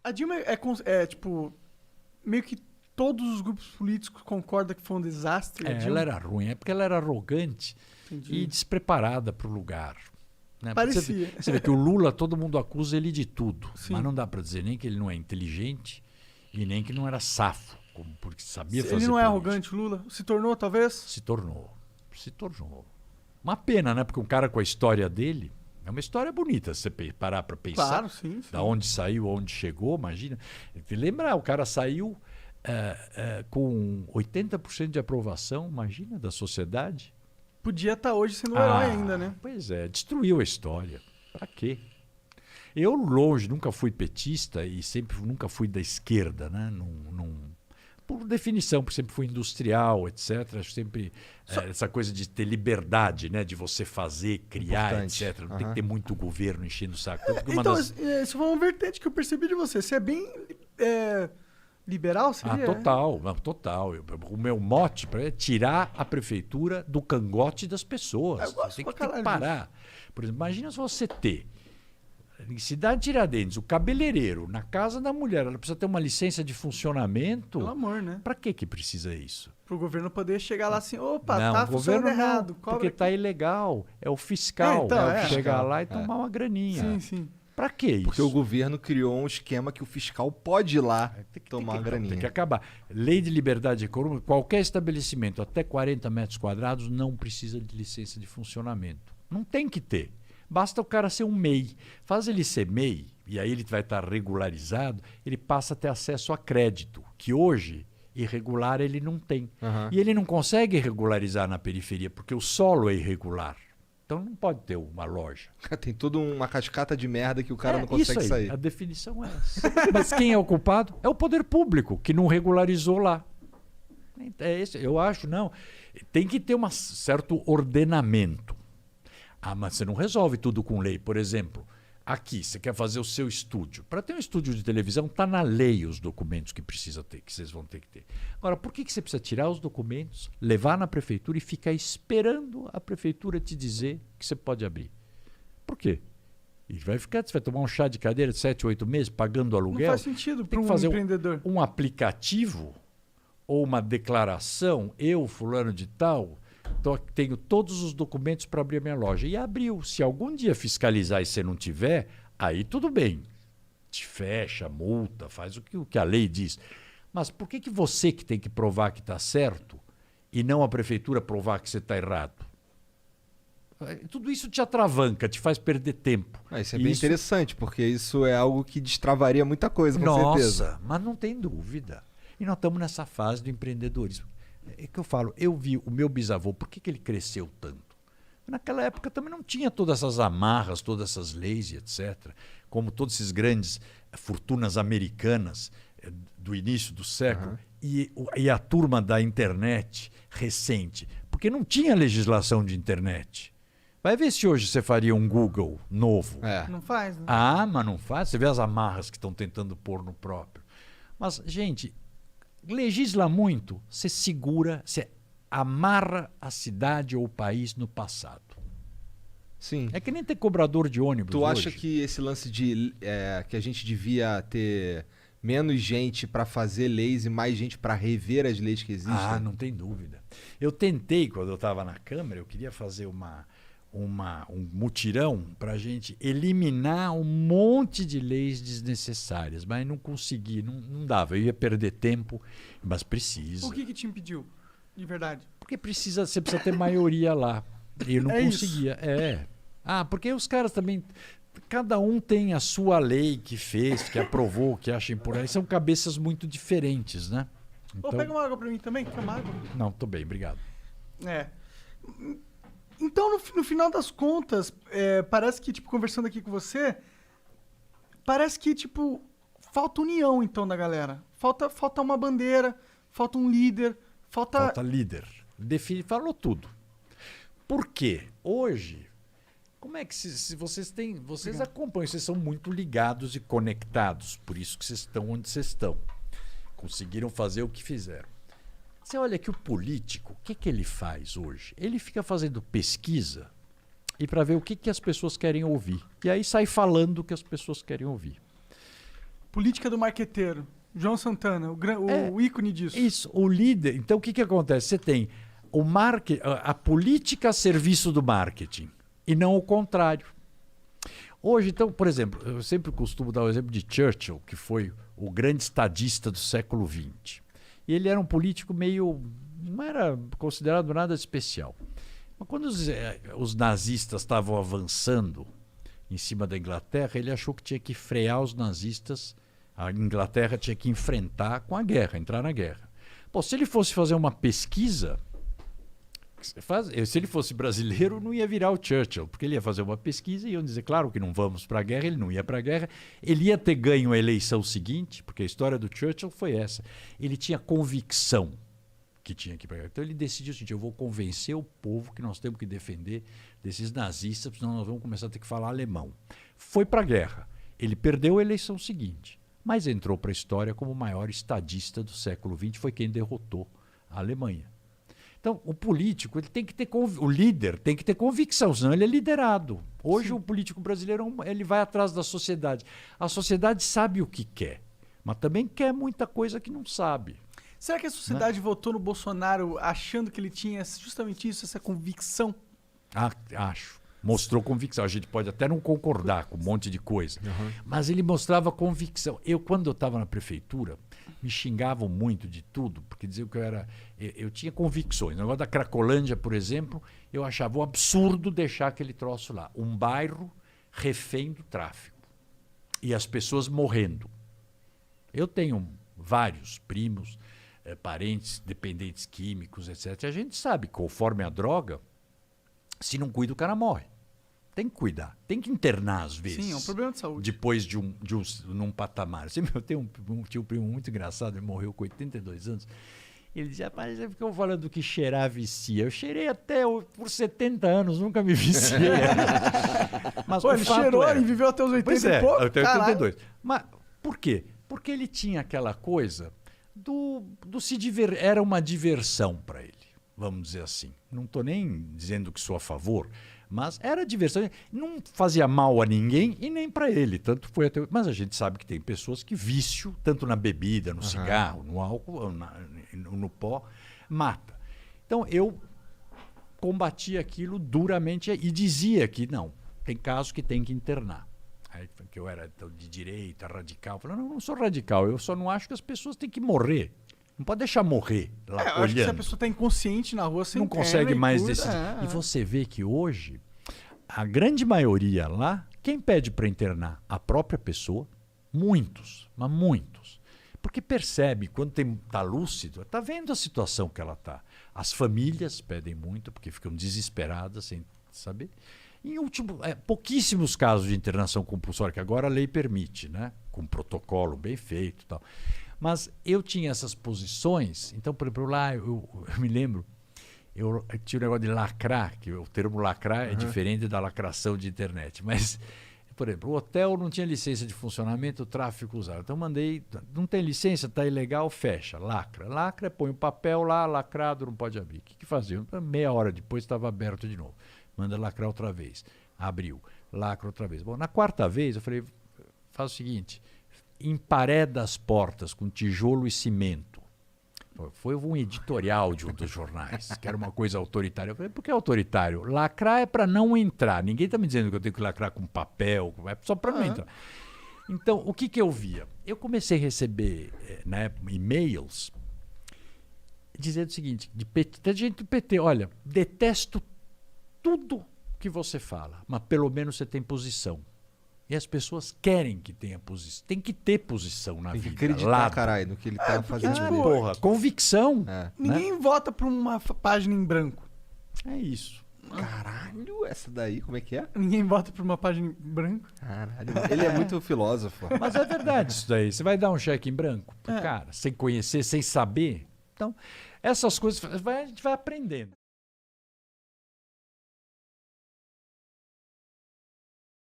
A Dilma tipo, meio que todos os grupos políticos concordam que foi um desastre. Ela era ruim, é porque ela era arrogante e despreparada para o lugar. Né? Parecia. Você vê que o Lula, todo mundo acusa ele de tudo, Sim. mas não dá para dizer nem que ele não é inteligente e nem que não era safo, porque sabia fazer Ele não é política. arrogante, o Lula? Se tornou, talvez? Se tornou. Uma pena, né? Porque um cara com a história dele, é uma história bonita, se você parar para pensar. Claro, sim. Da onde saiu, onde chegou, imagina. Lembra, o cara saiu com 80% de aprovação, imagina, da sociedade. Podia estar hoje sendo um herói ainda, né? Pois é, destruiu a história. Pra quê? Eu, longe, nunca fui petista e nunca fui da esquerda, né? Por definição, porque sempre fui industrial, etc. Acho sempre essa coisa de ter liberdade, né? De você fazer, criar, Importante. etc. Não tem que ter muito governo enchendo o saco. Então, isso foi uma vertente que eu percebi de você. Você é bem liberal, seria? Total. O meu mote é tirar a prefeitura do cangote das pessoas. Eu gosto Tem pra que caralho parar. Por exemplo, imagina se você ter em Cidade de Tiradentes, o cabeleireiro, na casa da mulher, ela precisa ter uma licença de funcionamento. Pelo amor, né? Para que precisa isso? Para o governo poder chegar lá assim, opa, não, tá o governo funcionando errado. não, porque tá ilegal. É o fiscal. Chegar lá e tomar uma graninha. Sim, sim. Para que isso? Porque o governo criou um esquema que o fiscal pode ir lá tomar uma graninha. Tem que acabar. Lei de liberdade econômica, qualquer estabelecimento até 40 metros quadrados não precisa de licença de funcionamento. Não tem que ter. Basta o cara ser um MEI. Faz ele ser MEI, e aí ele vai estar regularizado, ele passa a ter acesso a crédito, que hoje, irregular, ele não tem. E ele não consegue regularizar na periferia, porque o solo é irregular. Então não pode ter uma loja. Tem toda uma cascata de merda que o cara não consegue isso aí, sair. A definição é essa. Mas quem é o culpado? É o poder público, que não regularizou lá. É esse, eu acho, não. Tem que ter um certo ordenamento. Mas você não resolve tudo com lei. Por exemplo, aqui, você quer fazer o seu estúdio. Para ter um estúdio de televisão, está na lei os documentos que precisa ter, que vocês vão ter que ter. Agora, por que você precisa tirar os documentos, levar na prefeitura e ficar esperando a prefeitura te dizer que você pode abrir? Por quê? E você vai tomar um chá de cadeira de 7, 8 meses pagando aluguel? Não faz sentido para um empreendedor. Um aplicativo ou uma declaração, eu, fulano de tal, tenho todos os documentos para abrir a minha loja. E abriu. Se algum dia fiscalizar e você não tiver, aí tudo bem. Te fecha, multa, faz o que a lei diz. Mas por que você que tem que provar que está certo e não a prefeitura provar que você está errado? Tudo isso te atravanca, te faz perder tempo. Isso é bem interessante, porque isso é algo que destravaria muita coisa, com certeza. Nossa, mas não tem dúvida. E nós estamos nessa fase do empreendedorismo. É que eu falo, eu vi o meu bisavô, por que ele cresceu tanto? Naquela época também não tinha todas essas amarras, todas essas leis e etc. Como todos esses grandes fortunas americanas do início do século. E a turma da internet recente. Porque não tinha legislação de internet. Vai ver se hoje você faria um Google novo. Não faz, né? Mas não faz. Você vê as amarras que estão tentando pôr no próprio. Mas, gente, legisla muito, você segura, você amarra a cidade ou o país no passado. Sim. É que nem ter cobrador de ônibus Tu hoje. acha que esse lance de que a gente devia ter menos gente para fazer leis e mais gente para rever as leis que existem? Não tem dúvida. Eu tentei, quando eu estava na Câmara, eu queria fazer um mutirão para a gente eliminar um monte de leis desnecessárias, mas não consegui, não dava. Eu ia perder tempo, mas precisa. O que te impediu, de verdade? Porque você precisa ter maioria lá. E eu não conseguia. Porque os caras também, cada um tem a sua lei que fez, que aprovou, que acha importante. São cabeças muito diferentes, né? Então... Pega uma água para mim também, quer uma água? Não, tô bem, obrigado. Então, no final das contas, parece que, tipo, conversando aqui com você, parece que, tipo, falta união, então, da galera. Falta uma bandeira, falta um líder, falta líder. Falou tudo. Por quê? Hoje, como é que se vocês acompanham, vocês são muito ligados e conectados, por isso que vocês estão onde vocês estão. Conseguiram fazer o que fizeram. Você olha que o político, o que ele faz hoje? Ele fica fazendo pesquisa e para ver o que as pessoas querem ouvir. E aí sai falando o que as pessoas querem ouvir. Política do marqueteiro. João Santana, o ícone disso. Isso, o líder. Então, o que acontece? Você tem a política a serviço do marketing e não o contrário. Hoje, então, por exemplo, eu sempre costumo dar o exemplo de Churchill, que foi o grande estadista do século XX. E ele era um político meio... não era considerado nada especial. Mas quando os nazistas estavam avançando em cima da Inglaterra, ele achou que tinha que frear os nazistas. A Inglaterra tinha que enfrentar com a guerra, entrar na guerra. Pô, se ele fosse fazer uma pesquisa, se ele fosse brasileiro, não ia virar o Churchill, porque ele ia fazer uma pesquisa e iam dizer, claro que não vamos para a guerra, ele não ia para a guerra, ele ia ter ganho a eleição seguinte, porque a história do Churchill foi essa. Ele tinha convicção que tinha que ir para a guerra. Então ele decidiu o seguinte, eu vou convencer o povo que nós temos que defender desses nazistas, senão nós vamos começar a ter que falar alemão. Foi para a guerra. Ele perdeu a eleição seguinte, mas entrou para a história como o maior estadista do século XX, foi quem derrotou a Alemanha. Então, o político, ele tem que ter o líder tem que ter convicção, senão ele é liderado. Hoje, o político brasileiro ele vai atrás da sociedade. A sociedade sabe o que quer, mas também quer muita coisa que não sabe. Será que a sociedade votou no Bolsonaro achando que ele tinha justamente isso, essa convicção? Acho. Mostrou convicção. A gente pode até não concordar com um monte de coisa, mas ele mostrava convicção. Quando eu estava na prefeitura, me xingavam muito de tudo, porque diziam que eu tinha convicções. O negócio da Cracolândia, por exemplo, eu achava um absurdo deixar aquele troço lá. Um bairro refém do tráfico. E as pessoas morrendo. Eu tenho vários primos, parentes, dependentes químicos, etc. A gente sabe, conforme a droga, se não cuida, o cara morre. Tem que cuidar, tem que internar às vezes. Sim, é um problema de saúde. Depois num patamar. Eu tenho um primo muito engraçado, ele morreu com 82 anos. Ele dizia, rapaz, você ficou falando que cheirar vicia. Eu cheirei até por 70 anos, nunca me viciei. Mas pô, ele cheirou e viveu até os 80 e pouco? Até 82. Mas por quê? Porque ele tinha aquela coisa do se divertir. Era uma diversão para ele, vamos dizer assim. Não estou nem dizendo que sou a favor, mas era diversão. Não fazia mal a ninguém e nem para ele. Tanto foi até... Mas a gente sabe que tem pessoas que vício, tanto na bebida, no cigarro, no álcool, no pó, mata. Então eu combatia aquilo duramente e dizia que não, tem casos que tem que internar. Aí, que eu era de direita, radical. Eu falei, não sou radical, eu só não acho que as pessoas têm que morrer. Não pode deixar morrer lá eu acho que se a pessoa está inconsciente na rua, você não consegue mais cuida, decidir. E você vê que hoje, a grande maioria lá, quem pede para internar? A própria pessoa. Muitos, mas muitos. Porque percebe, quando está lúcido, está vendo a situação que ela está. As famílias pedem muito, porque ficam desesperadas sem saber. Em pouquíssimos casos de internação compulsória, que agora a lei permite, né? Com protocolo bem feito e tal. Mas eu tinha essas posições, então, por exemplo, lá eu me lembro, eu tinha o negócio de lacrar, que o termo lacrar é diferente da lacração de internet. Mas, por exemplo, o hotel não tinha licença de funcionamento, o tráfego usava. Então mandei, não tem licença, está ilegal, fecha, lacra. Lacra, põe o papel lá, lacrado, não pode abrir. O que fazia? Meia hora depois estava aberto de novo. Manda lacrar outra vez. Abriu, lacra outra vez. Bom, na quarta vez eu falei, faz o seguinte... empareda as portas com tijolo e cimento. Foi um editorial de um dos jornais, que era uma coisa autoritária. Eu falei, por que autoritário? Lacrar é para não entrar. Ninguém está me dizendo que eu tenho que lacrar com papel, é só para não entrar. Então, o que eu via? Eu comecei a receber, na época, e-mails dizendo o seguinte, de gente do PT, olha, detesto tudo que você fala, mas pelo menos você tem posição. E as pessoas querem que tenha posição. Tem que ter posição na vida. Tem que acreditar, caralho, no que ele tá fazendo. Porra, convicção. Ninguém vota por uma página em branco. É isso. Caralho, essa daí, como é que é? Ninguém vota por uma página em branco. Caralho, ele é muito filósofo. Mas é verdade isso daí. Você vai dar um cheque em branco pro cara, sem conhecer, sem saber. Então, essas coisas a gente vai aprendendo.